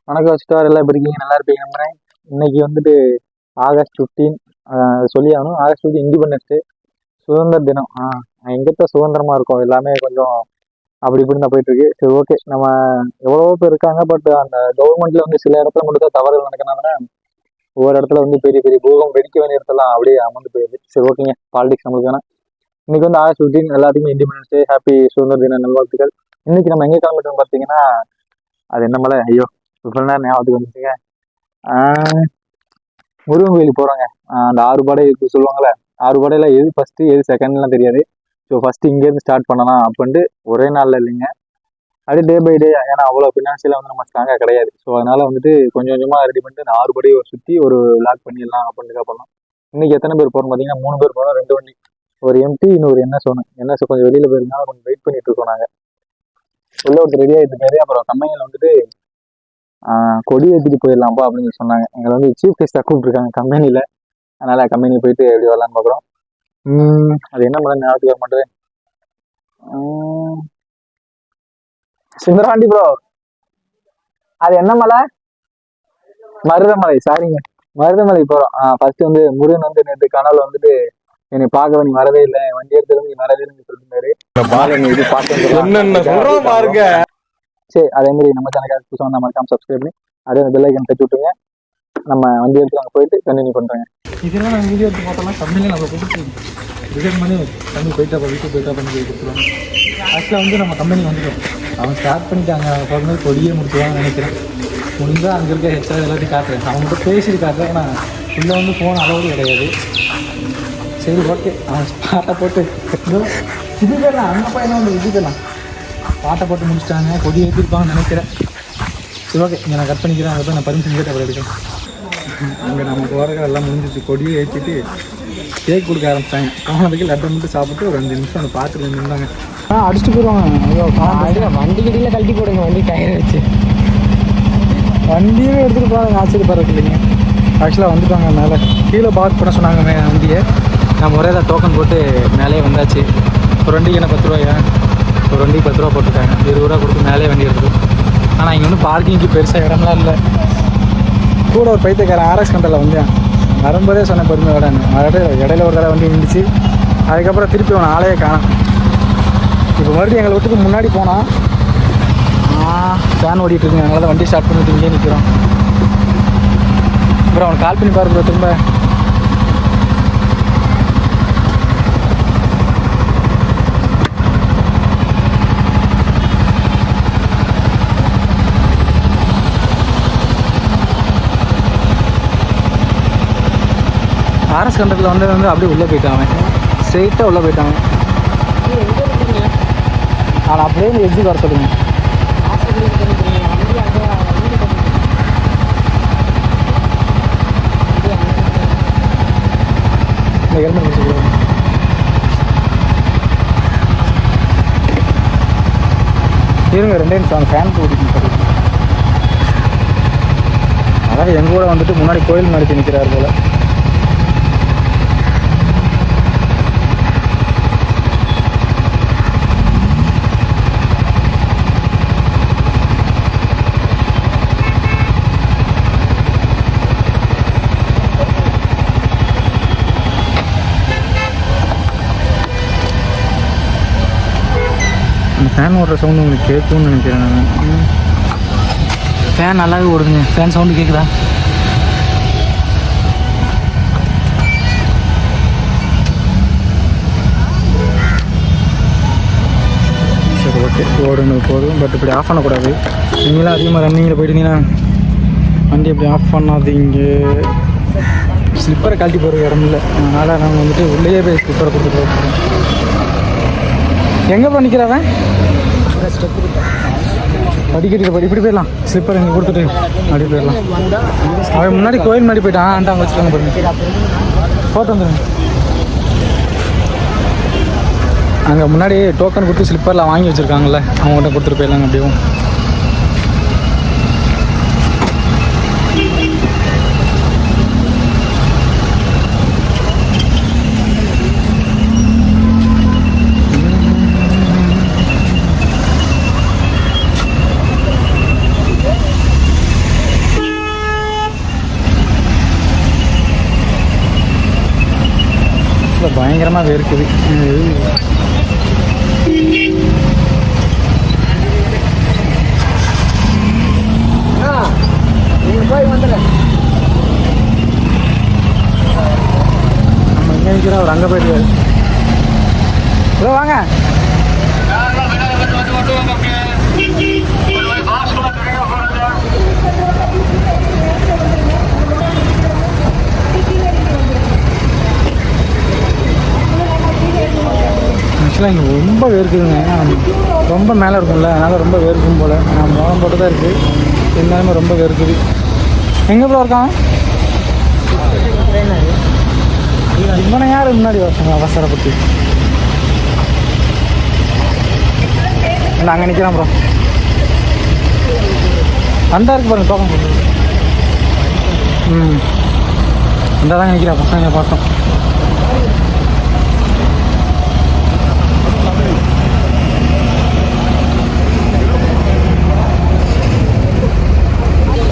வணக்கம் வச்சுட்டு எல்லாம் எப்படி இருக்கீங்க? நல்லா இருப்பீங்க நம்புறேன். இன்னைக்கு வந்துட்டு ஆகஸ்ட் 15 சொல்லி ஆகணும். ஆகஸ்ட் 15 இண்டிபெண்டன்ஸ் டே, சுதந்திர தினம். எங்கிட்ட சுதந்திரமா இருக்கும் எல்லாமே கொஞ்சம் அப்படி இப்படின்னு தான் போயிட்டு இருக்கு. சரி, ஓகே. நம்ம எவ்வளவோ பேர் இருக்காங்க, பட் அந்த கவர்மெண்ட்ல வந்து சில இடத்துல மட்டும் தான் தவறுகள் நடக்கிறனால ஒவ்வொரு இடத்துல வந்து பெரிய பெரிய பூகம் வெடிக்க வேண்டிய இடத்துலாம் அப்படியே அமர்ந்து போயிடுது. சரி, ஓகேங்க. பாலிடிக்ஸ் நம்மளுக்கு வேணாம். இன்னைக்கு வந்து ஆகஸ்ட் 15 எல்லாத்துக்குமே இண்டிபெண்டன்ஸ் டே, ஹாப்பி சுதந்திர தின நல்வாழ்த்துக்கள். இன்னைக்கு நம்ம எங்க கிளம்பிட்டோம் பார்த்தீங்கன்னா, அது என்ன மலை? ஐயோ, இவ்வளவு நேரம் ஞாபகத்துக்கு வந்துச்சுங்க. ஆஹ் முருகன் கோயிலுக்கு போறோங்க. அந்த 6 படை இருக்கு சொல்லுவாங்கல்ல, 6 படையில எது ஃபர்ஸ்ட் எது செகண்ட்லாம் தெரியாது. ஸோ ஃபர்ஸ்ட் இங்கேருந்து ஸ்டார்ட் பண்ணலாம் அப்படின்ட்டு ஒரே நாள்ல இல்லைங்க, அது டே பை டே. ஏன்னா அவ்வளோ ஃபினான்ஷியலாக வந்து நம்ம ஸ்ட்ராங்காக கிடையாது. ஸோ அதனால வந்துட்டு கொஞ்சம் கொஞ்சமாக ரெடி பண்ணிட்டு அந்த 6 படியை சுற்றி ஒரு லாக் பண்ணிடலாம் அப்படின்ட்டு பண்ணோம். இன்னைக்கு எத்தனை பேர் போகிறோம் பார்த்தீங்கன்னா 3 பேர் போகிறோம். 2 வண்டி, ஒரு எம்டி, இன்னொரு என்எஸ் ஒன்று. என்எஸ் கொஞ்சம் வெளியில போயிருந்தாலும் கொஞ்சம் வெயிட் பண்ணிட்டு இருக்கோம் நாங்கள். உள்ள ஒருத்தர் ரெடி ஆகிட்டு இருக்காரு. அப்புறம் கம்பெனியில் வந்துட்டு கொடி ஏற்றிட்டு போயிடலாம்ப்பா அப்படின்னு சொன்னாங்க. எங்களை வந்து சீஃப் கெஸ்டாக கூப்பிட்டுருக்காங்க கம்பெனியில். அதனால கம்பெனி போயிட்டு எப்படி வரலான்னு பார்க்குறோம். அது என்ன பண்ண ஞாபகத்துக்கு வர மாட்டேது. சுந்தரவாண்டி ப்ரோ, அது என்ன மலை? மருதமலை. சாரிங்க, மருதமலை போகிறோம். ஃபர்ஸ்ட் வந்து முருகன் வந்து நேற்று கனவுல வந்துட்டு என்னை பார்க்க நீ வரவே இல்லை, வண்டி எடுத்து நீ வரவே இல்லைன்னு சொல்லியிருந்தாரு. இது பார்க்க சரி, அதே மாதிரி நம்ம சேனலுக்கு புதுசாக வந்தால் மறக்காம சப்ஸ்கிரைப் பண்ணி அதே பெல் ஐக்கன் தட்டி விட்டுருங்க. நம்ம வண்டி எடுத்து அங்கே போயிட்டு கண்டினியூ பண்ணுறேங்க. இதெல்லாம் நாங்கள் வீடியோ எடுத்து பார்த்தோம்னா கம்பெனியில் நம்ம கொடுத்து ரிசைன் பண்ணி தம்பி போயிட்டா வீட்டுக்கு போயிட்டா பண்ணி கொடுத்துருவாங்க. ஆக்சுவலாக வந்து நம்ம கம்பெனி வந்துட்டோம். அவங்க ஸ்டார்ட் பண்ணிட்டாங்க. அவங்க பார்க்கும்போது கொடியே முடிச்சுவாங்கன்னு நினைக்கிறேன். முடிஞ்சால் அங்கே இருக்க ஹெச்ஆர் எல்லாத்தையும் காட்டுறேன். அவங்கள்ட்ட பேசிட்டு காட்டுறேன். ஆனால் உள்ளே வந்து ஃபோன் அளவு கிடையாது. சரி, ஓகே. அவன் பாட்டை போட்டு இது பேரலாம் அங்கே பையனா வந்து இது பேரலாம் பாட்டை போட்டு முடிச்சிட்டாங்க. கொடி ஏற்றிருப்பாங்கன்னு நினைக்கிறேன். சரி, ஓகே. இங்கே நான் கட் பண்ணிக்கிறேன். அதை போய் நான் பர்மிஷன் கேட்டு அப்புறம் எடுக்கிறேன். அங்கே நம்ம போகிறதுக்கு எல்லாம் முடிஞ்சிச்சு. கொடியை ஏற்றிட்டு கேக் கொடுக்க ஆரம்பிச்சாங்க. போனதுக்கு லட்டை மட்டும் சாப்பிட்டு ஒரு 5 நிமிஷம் அந்த பார்த்துட்டு இருந்தாங்க. அடிச்சுட்டு போயிடுவாங்க. வண்டி கட்டியில் கழட்டி போடுங்க, வண்டி டயர் வச்சு வண்டியே எடுத்துகிட்டு போகிறாங்க. ஆச்சரியப்படுறது இல்லைங்க. ஆக்சுவலாக வந்துட்டாங்க மேலே. கீழே பார்க் பண்ண சொன்னாங்க வண்டியை. நான் முறையாக டோக்கன் போட்டு மேலே வந்தாச்சு. ஒரு வண்டிக்கு என்ன 10 ரூபாயா? ஒரு வண்டிக்கு 10 ரூபா போட்டுருக்காங்க. 20 ரூபா கொடுத்து மேலே வண்டி எடுத்துடும். ஆனால் இங்கே வந்து பார்க்கிங்க்கு பெருசாக இடம்லாம் இல்லை. கூட ஒரு பைத்தியக்காரன் ஆர்எக்ஸ் கண்டரில் வந்தேன். வரும்போதே சொன்னேன் பொறுமை விடான்னு. அதாவது இடையில ஒரு தடவை வண்டி நின்றுச்சு. அதுக்கப்புறம் திருப்பி அவன் ஆளையே காணாம். இப்போ மறுபடியும் எங்களை வீட்டுக்கு முன்னாடி போனால் ஃபேன் ஓடிட்டுருக்குங்க. அதனால தான் வண்டி ஸ்டார்ட் பண்ணிட்டு இங்கே நிற்கிறோம். அப்புறம் அவனை கால் பண்ணி பாருங்க திரும்ப. ஆர்எஸ் கண்டரில் வந்து அப்படியே உள்ளே போயிட்டாங்க. ஸ்ட்ரெயிட்டாக உள்ளே போயிட்டாங்க. ஆனால் அப்படியே இந்த எக்ஸுக்கு வர சொல்லுங்கள். இந்த ஹெல்மெட் முடிச்சு கொடுங்க. இருங்க 2 நிமிஷம் ஃபேன் போட்டு. அதாவது எங்கள் கூட வந்துட்டு முன்னாடி கோயில் நடத்தி நிற்கிறார் போல். ஃபேன் ஓடுற சவுண்டு உங்களுக்கு கேட்கும்னு நினைக்கிறேன் நான். ஃபேன் நல்லாவே ஓடுதுங்க. ஃபேன் சவுண்டு கேட்குதா? சரி, ஓகே. ஓடுங்க போதும். பட் இப்படி ஆஃப் பண்ணக்கூடாது. நீங்களாம் அதிகமாக ரன்னிங்கில் போயிட்டீங்கன்னா வண்டி இப்படி ஆஃப் பண்ணாதீங்க. ஸ்லிப்பரை கழட்டி போகிற இடம் இல்லை. அதனால் நாங்கள் வந்துட்டு உள்ளேயே போய் ஸ்லிப்பரை கொடுத்துட்டு போகிறோம். எங்கே போய் நிற்கிறவன் படிக்கட்டில் இப்படி போயிடலாம். ஸ்லிப்பர் இங்கே கொடுத்துட்டு அப்படி போயிடலாம். அவன் முன்னாடி கோயில் முன்னாடி போயிட்டான். அங்கே வச்சுருக்காங்க பாருங்க. ஃபோட்டோ வந்துடுங்க. அங்கே முன்னாடி டோக்கன் கொடுத்து ஸ்லிப்பரில் வாங்கி வச்சுருக்காங்கல்ல, அவங்கள்ட்ட கொடுத்துட்டு போயிடலாங்க. அப்படியும் பயங்கரமாக இருக்குது. போய் வந்துடுறேன். நம்ம எங்கே நிற்கிறோம், அவர் அங்கே போயிட்டு வாங்க. ஆக்சுவலாக இங்கே ரொம்ப வேர்க்குதுங்க. ரொம்ப மேலே இருக்கும்ல, அதனால் ரொம்ப வேர்க்கும் போல். நான் மோளம் போட்டு தான் இருக்குது, இருந்தாலுமே ரொம்ப வேர்க்குது. எங்கே போல இருக்கான் இவனை யார் முன்னாடி வச்சாங்க அவசரப்பட்டு? இல்லை அங்கே நிற்கிறான் ப்ரோ. அந்த இருக்கு பாருங்க டோக்கன். அந்த தான் நிற்கிறான் பசங்க பார்த்தோம்.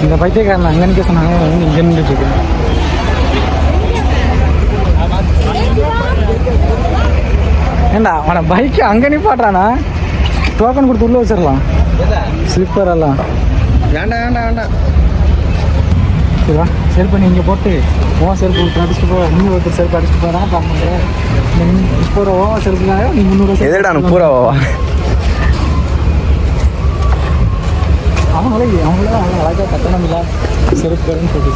இந்த பைத்தியக்காரன் அங்கே நிற்க சொன்னாங்க, வந்து இங்கே நின்றுட்டு இருக்கு. ஏண்டா அவனை பைக்கு அங்கே நிப்பாட்றானா? டோக்கன் கொடுத்து உள்ளே வச்சிடலாம். ஸ்லிப்பர் எல்லாம் வேண்டாம் வேண்டாம் வேண்டாம். சரிவா, செருப்பு நீ இங்கே போட்டு செருப்பு கொடுத்து அடிச்சுட்டு போ. இன்னும் ஒருத்தர் செருப்பு அடிச்சுட்டு போகிறான் பார்க்க. இப்போ ஒரு செருப்புக்காக நீ 300 எதடா 30 அவங்களே அழகாக கட்டணம் இல்லை செருப்புன்னு போட்டு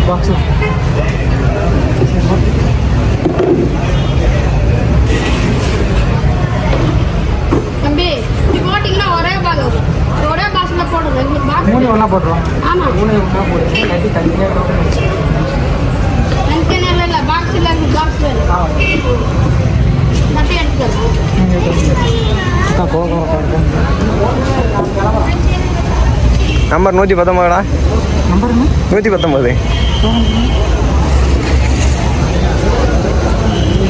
பாக்ஸ் தம்பி போட்டிங்கன்னா ஒரே பாக்ஸில் போடுங்க. மூணு ஒன்றா போட்டுருவோம். ஆமாம், மூணு ஒன்றா போடுங்க. கட்டி தனியாக இல்லை பாக்ஸில் இருக்கு. பாக்ஸ் மட்டும் எடுத்துக்கலாம். நம்பர் 119டா. நம்பர் 119.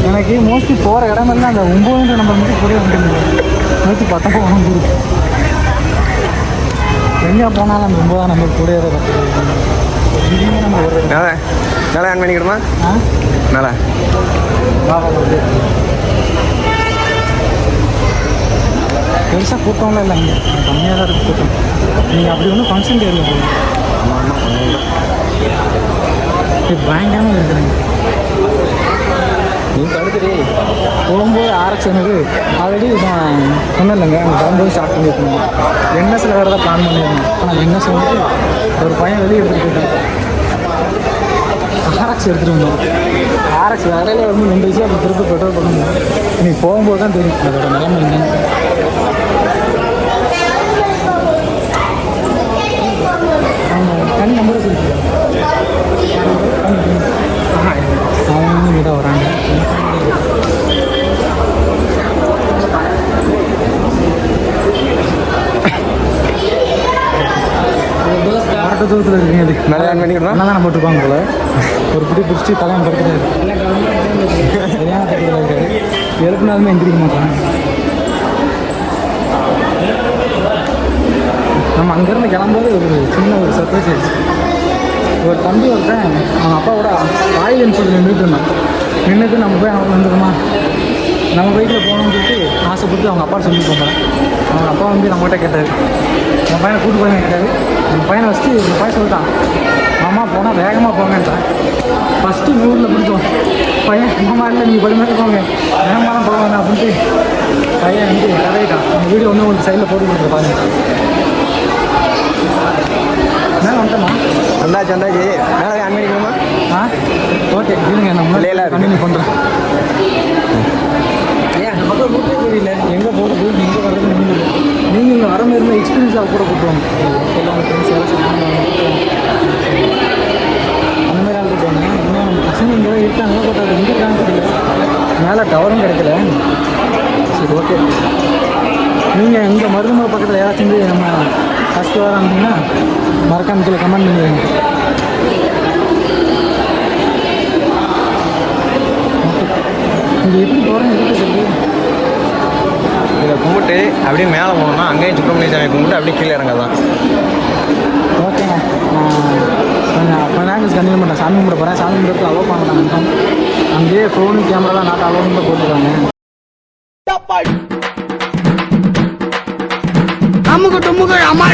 எனக்கு மோஸ்ட்லி போகிற இடமெல்லாம் அந்த 9 நம்பர் மட்டும் கூட வந்துருக்கு. 119 எங்கே போனாலும் அந்த 9 நம்பர் கூட நல்லா ஆன் பண்ணிக்கிடுமா? நல்லா பெருசாக கூட்டம்லாம் இல்லை, இங்கே கம்மியாக தான் இருக்குது கூட்டம். நீங்கள் அப்படி ஒன்றும் ஃபங்க்ஷன் டேரில் போகும் பயங்கரமாக இருக்கிறாங்க. நீ தடுத்துட்டு போகும்போது ஆரக்ஷனுக்கு ஆல்ரெடி நான் சொன்னேன் இல்லைங்க, அங்கே வரும்போது ஸ்டார்ட் பண்ணியிருக்கணும். என்எஸில் வேறு தான் பிளான் பண்ணியிருந்தேன். ஆனால் என்எஸ் வந்துட்டு ஒரு பையன் வெளியே எடுத்துகிட்டு போயிட்டேன். ஆர்எக்ஸ் எடுத்துகிட்டு வந்தோம். ஆர்எக்ஸ் வேலையில் வந்து 2 வயசு அப்படி திருப்பி பெட்ரோல் பண்ணணும். நீ போகும்போது தான் தெரியும் அதோட நிலைமை என்னன்னு. தனி நம்பரை கொடுத்து அவங்க இங்கே தான் வராங்க. கரெக்டாக தூரத்தில் இருக்குங்க. அது நல்லா ஆன் பண்ணிக்கிடுமா? நல்லா தான் போட்டுருப்பாங்க போல். ஒரு பிடி பிடிச்சி கல்யாணம் படுத்துட்டாரு. கல்யாணம் படுத்துல இருக்காரு. எழுப்பினாலுமே எந்திரிக்க மாட்டாங்க. நம்ம அங்கேருந்து கிளம்பும்போது ஒரு சின்ன ஒரு சர்ப்ரைஸ் ஆயிடுச்சு. ஒரு தம்பி ஒருத்தன் அவன் அப்பாவோட ராயல் என்ஃபீல்டு நின்றுட்டு இருந்தான். நின்றுட்டு நம்ம போய் அவங்க வந்துடுமா, நம்ம பைக்கில் போகணும்னு சொல்லிட்டு ஆசைப்பட்டு அவங்க அப்பா சொல்லி போகிறேன். அவங்க அப்பா வந்து நம்மகிட்ட கேட்டார், என் பையனை கூட்டு போய் கேட்டார். என் பையனை வச்சுட்டு என் பையன் சொல்லிட்டான், மாமா போனால் வேகமாக போங்கன்றான். ஃபஸ்ட்டு 100ல் பிடிச்சோம். பையன் மாமா இல்லை நீங்கள் பொறுமையாக போங்க, வேகமாக தான் போவாங்க அப்படின்ட்டு பையன் வந்து கதையிட்டான். அந்த வீடியோ வந்து உங்களுக்கு சைடில் போட்டு கொடுத்துரு பாருங்க. மேலே வந்துட்டோமா? வந்தாச்சு மேலே ஆன் பண்ணிக்கணுமா? ஓகே இருங்க, நம்ம கண்டினியூ பண்ணுறேன். அந்த பக்கம் ரூட்டே தெரியல, எங்கே போகிறது எங்கே வர்றது முடியல. நீங்கள் இங்கே வர மாதிரி இருந்தால் எக்ஸ்பீரியன்ஸாக கூட கூட்டுவாங்க. எல்லாம் ஃப்ரெண்ட்ஸ் யாராச்சும் அந்த மாதிரி ஆள் கூட்டுவாங்க. இன்னும் பசங்க இங்கே தான் இருக்காங்க, பட் அது எங்கே இருக்காங்க தெரியல. மேலே டவரும் கிடைக்கல. சரி ஓகே, நீங்கள் எங்கள் மருதமலை பக்கத்தில் யாராச்சும் வந்து நம்ம ஃபஸ்ட்டு வாரம் இருந்தீங்கன்னா மறக்காம கீழே கமெண்ட் பண்ணிடுங்க. இங்கே எப்படி போகிறேன் எதுக்கு தெரியுது? இதை கும்பிட்டு அப்படியே மேலே போனோம்னா அங்கேயும் சுப்பிரமணிய சாமி கும்பிட்டு அப்படியே கீழே இறங்கலாம். ஓகேங்க, கொஞ்சம் நேரம் கண்டினியூ பண்ணுறேன். சாமி கும்பிட போகிறேன். சாமி கும்பிட்டு அலோவ் பண்ண மாட்டாங்க. அங்கேயே ஃபோனு கேமராலாம் நாட்டு அலோவ் தான் போட்டுருக்காங்க. அமுக்கு டுமுக்கு அம்மா